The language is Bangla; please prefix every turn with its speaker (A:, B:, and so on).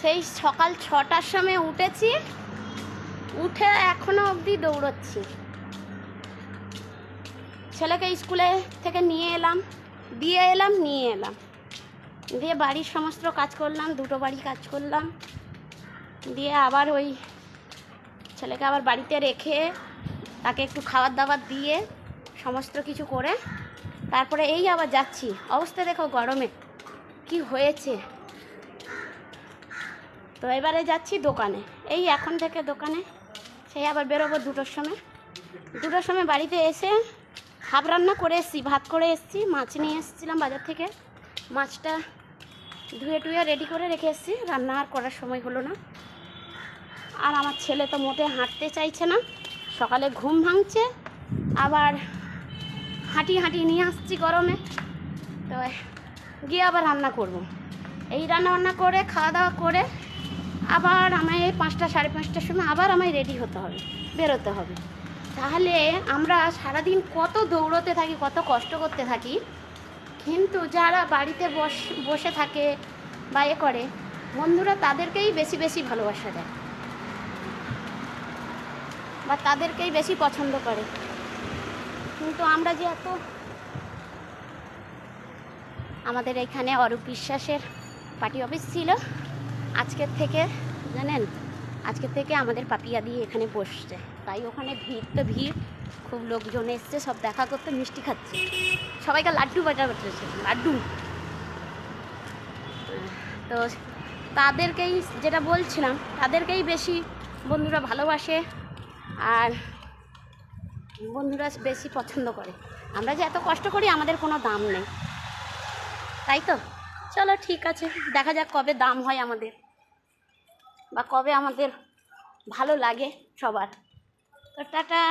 A: সেই সকাল 6টার সময় উঠেছি, উঠে এখনো অবধি দৌড়চ্ছি। ছেলেকে স্কুলে থেকে নিয়ে এলাম, দিয়ে বাড়ির সমস্ত কাজ করলাম, 2টো বাড়ি কাজ করলাম, দিয়ে আবার ওই ছেলেকে আবার বাড়িতে রেখে তাকে একটু খাবার দাবার দিয়ে সমস্ত কিছু করে তারপরে এই আবার যাচ্ছি। অবস্থা দেখো গরমে কি হয়েছে। তো এবারে যাচ্ছি দোকানে, এই এখন থেকে দোকানে, সেই আবার বেরোবো 2টোর সময় বাড়িতে এসে ভাত রান্না করে এসেছি, ভাত করে এসেছি, মাছ নিয়ে এসেছিলাম বাজার থেকে, মাছটা ধুয়ে টুয়ে রেডি করে রেখে এসেছি, রান্না আর করার সময় হলো না। আর আমার ছেলে তো মোটে হাঁটতে চাইছে না, সকালে ঘুম ভাঙছে, আবার হাঁটি নিয়ে আসছি গরমে। তো গিয়ে আবার রান্না করব, এই রান্না করে খাওয়া দাওয়া করে আবার আমায় 5টা 5:30টার সময় আবার আমায় রেডি হতে হবে, বেরোতে হবে। তাহলে আমরা সারাদিন কত দৌড়তে থাকি, কত কষ্ট করতে থাকি, কিন্তু যারা বাড়িতে বসে থাকে বা করে বন্ধুরা, তাদেরকেই বেশি ভালোবাসা দেয় বা তাদেরকেই বেশি পছন্দ করে। কিন্তু আমরা যে এত, আমাদের এখানে অরূপ বিশ্বাসের পার্টি অফিস ছিল, আজকের থেকে জানেন, আজকের থেকে আমাদের পাপিয়া দিয়ে এখানে বসছে, তাই ওখানে ভিড় খুব লোকজন এসছে, সব দেখা করতে, মিষ্টি খাচ্ছে, সবাইকে লাড্ডু বাটাচ্ছে, লাড্ডু। তো তাদেরকেই, যেটা বলছিলাম, তাদেরকেই বেশি বন্ধুরা ভালোবাসে আর বন্ধুরা বেশি পছন্দ করে। আমরা যে এত কষ্ট করি আমাদের কোনো দাম নেই, তাই তো। চলো ঠিক আছে, দেখা যাক কবে দাম হয় আমাদের, বা কবে আমাদের ভালো লাগে সবার। তো টাটা।